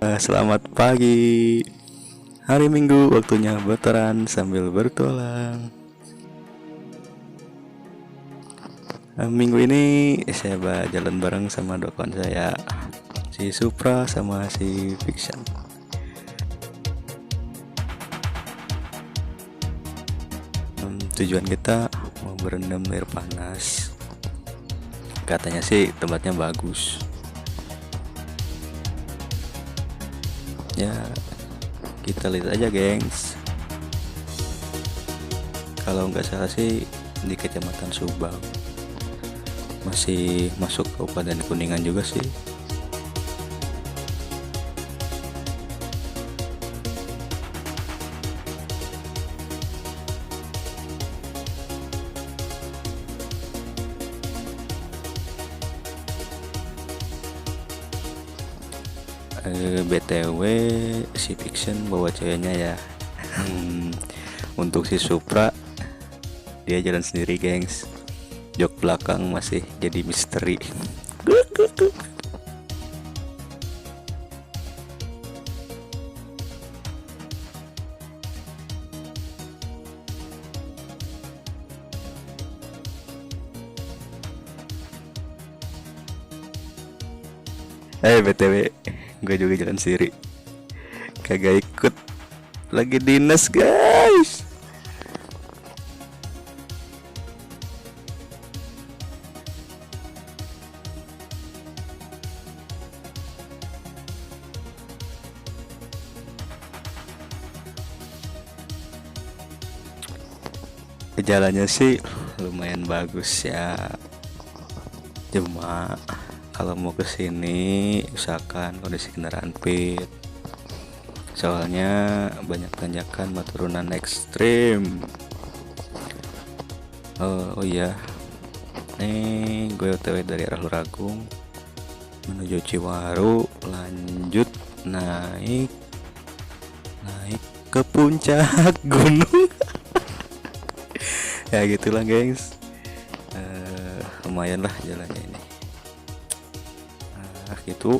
Selamat pagi. Hari Minggu, waktunya berteran sambil bertualang. Minggu ini saya jalan bareng sama dua kawan saya, si Supra sama si Fiction. Tujuan kita mau berendam air panas. Katanya sih tempatnya bagus. Ya, kita lihat aja, gengs. Kalau nggak salah sih di Kecamatan Subang. Masih masuk Kabupaten Kuningan juga sih. BTW si Fiction bawa ceweknya ya. Untuk si Supra, dia jalan sendiri, gengs. Jok belakang masih jadi misteri. BTW gue juga jalan sendiri, kagak ikut, lagi dinas, guys. Jalannya sih lumayan bagus ya, cuma kalau mau kesini usahakan kondisi kendaraan fit, soalnya banyak tanjakan turunan ekstrim. Oh iya, nih gue OTW dari arah Luragung menuju Ciwaru, lanjut naik ke puncak gunung. Ya gitulah, gengs. Lumayan lah jalannya ini. Gitu.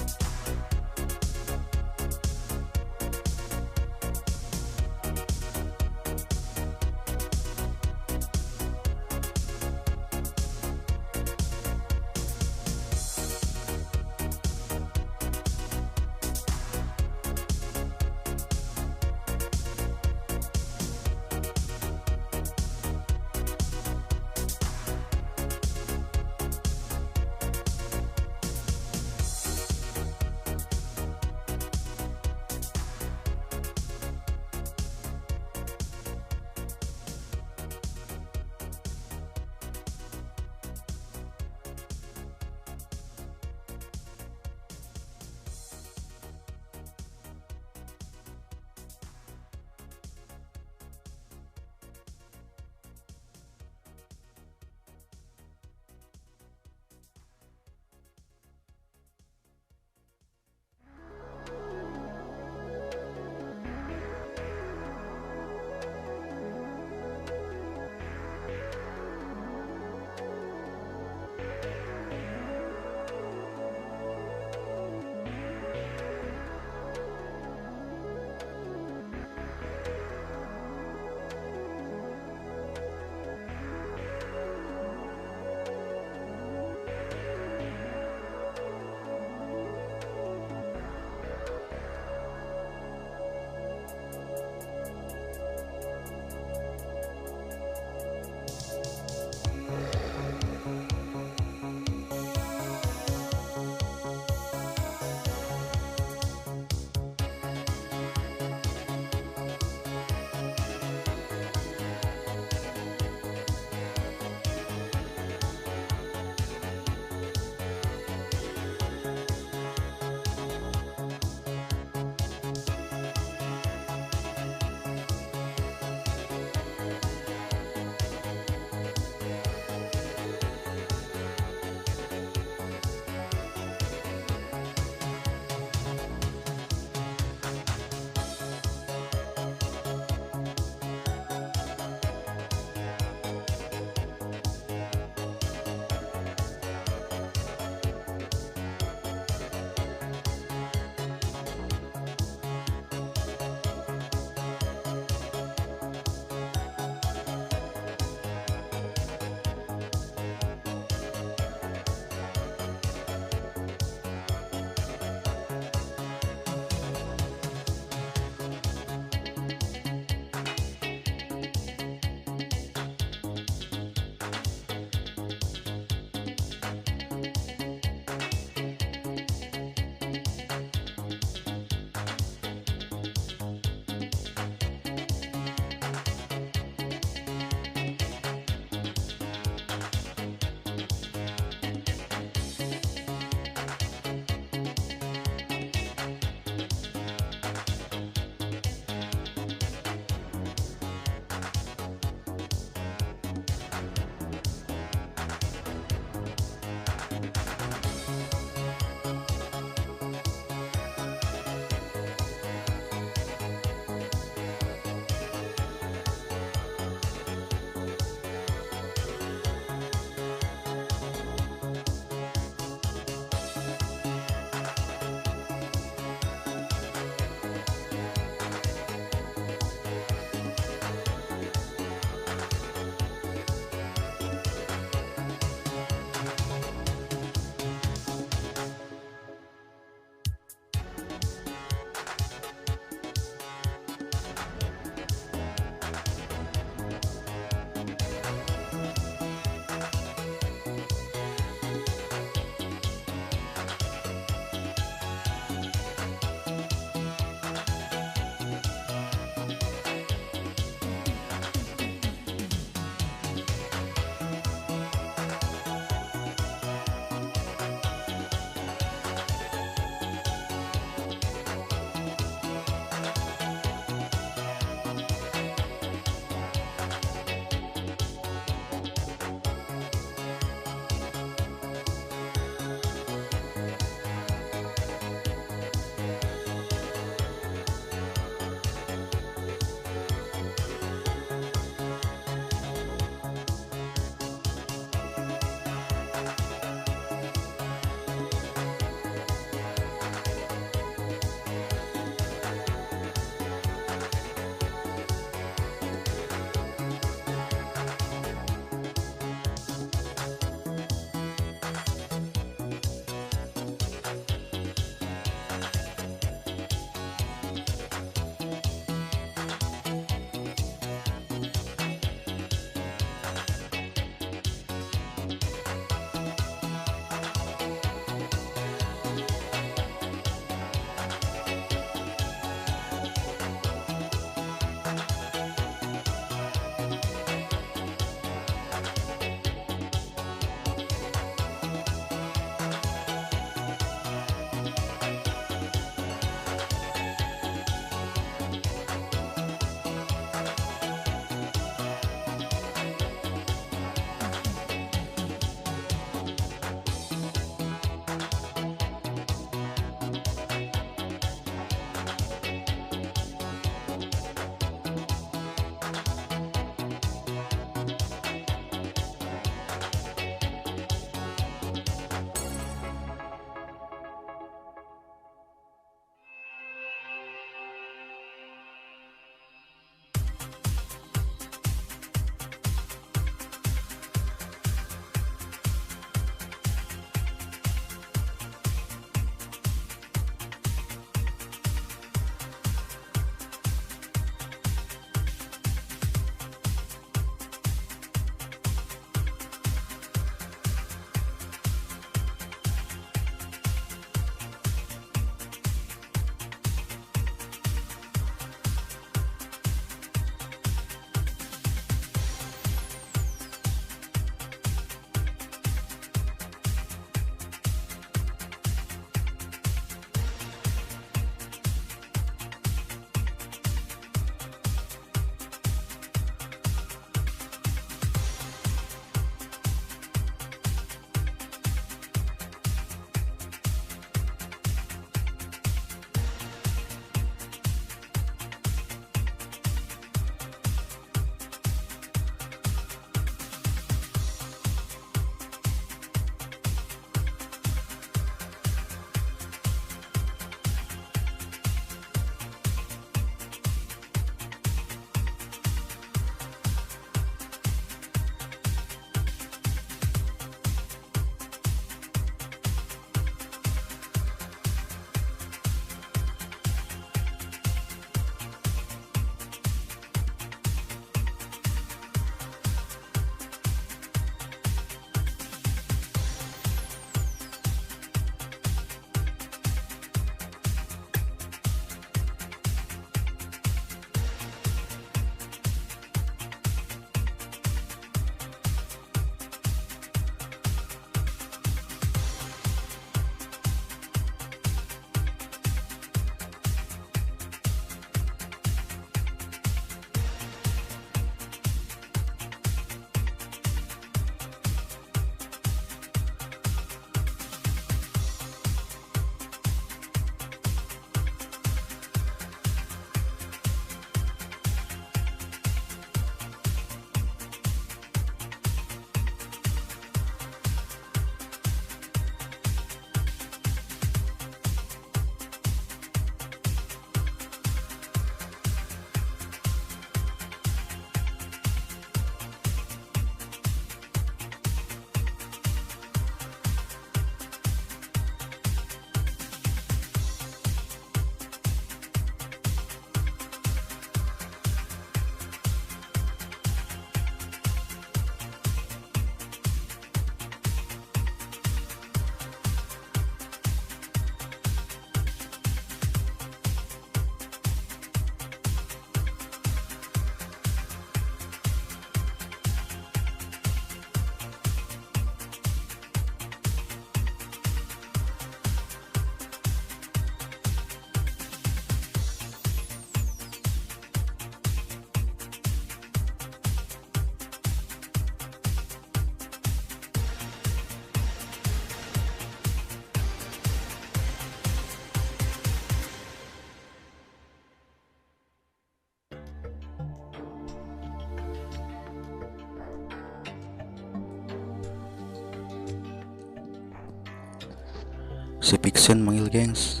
Si Pixen manggil gengs.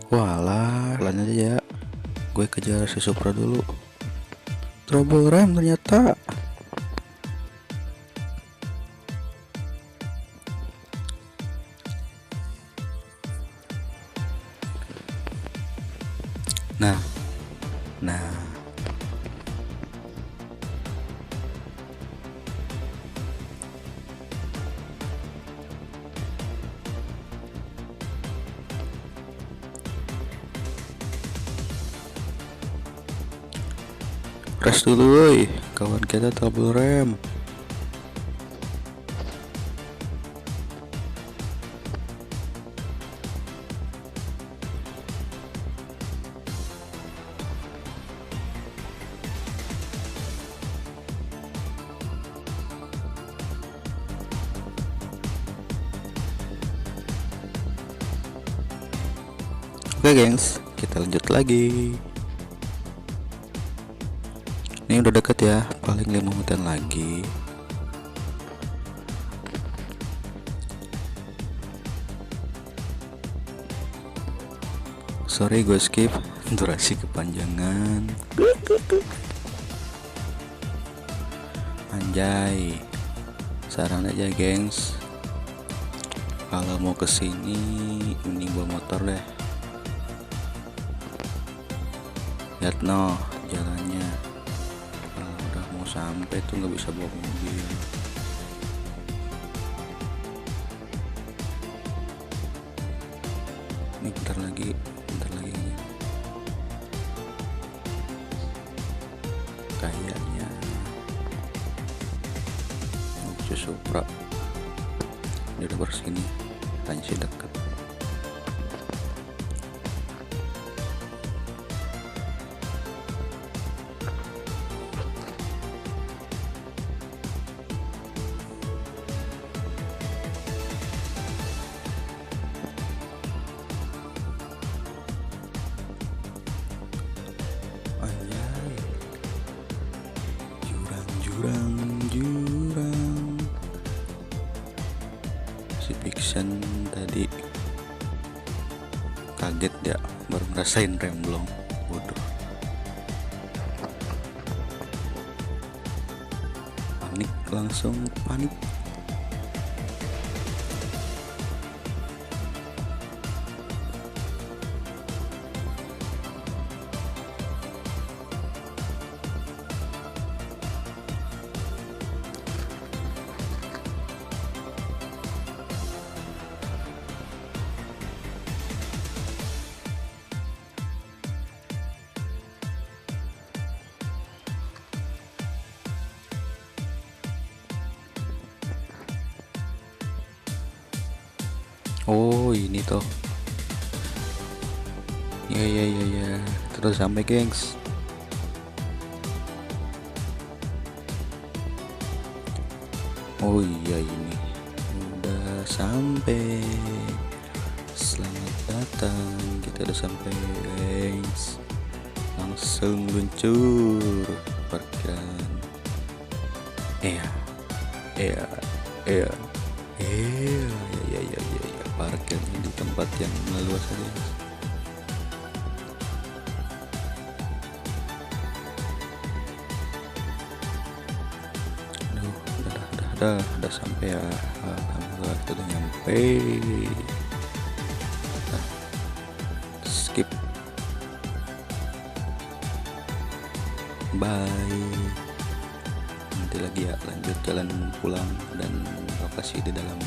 Walah, lanjut aja ya. Gue kejar si Supra dulu. Trouble rem ternyata. Nah. Rest dulu woi, kawan kita trouble rem. Oke gengs, kita lanjut lagi. Ini udah deket ya, paling 5 menitan lagi. Sorry gue skip, durasi kepanjangan. Anjay, saran aja gengs, kalau mau kesini mending bawa motor deh. Lihat no jalannya, kalau udah mau sampai tuh nggak bisa bawa mobil. Ini bentar lagi kayaknya mau ke Supra. Dia udah bersini, tanya si deket. Jurang si Pixen tadi kaget ya, baru ngerasain rem belum, bodoh. Panik, langsung panik. Oh ini toh, ya terus sampai gengs. Oh iya ini udah sampai. Selamat datang, kita udah sampai gengs. Langsung luncur parkiran. Ya parkirnya di tempat yang luas aja. Aduh, udah sampai ya. Alhamdulillah kita udah nyampe. Skip. Bye. Nanti lagi ya lanjut jalan pulang dan lokasi di dalam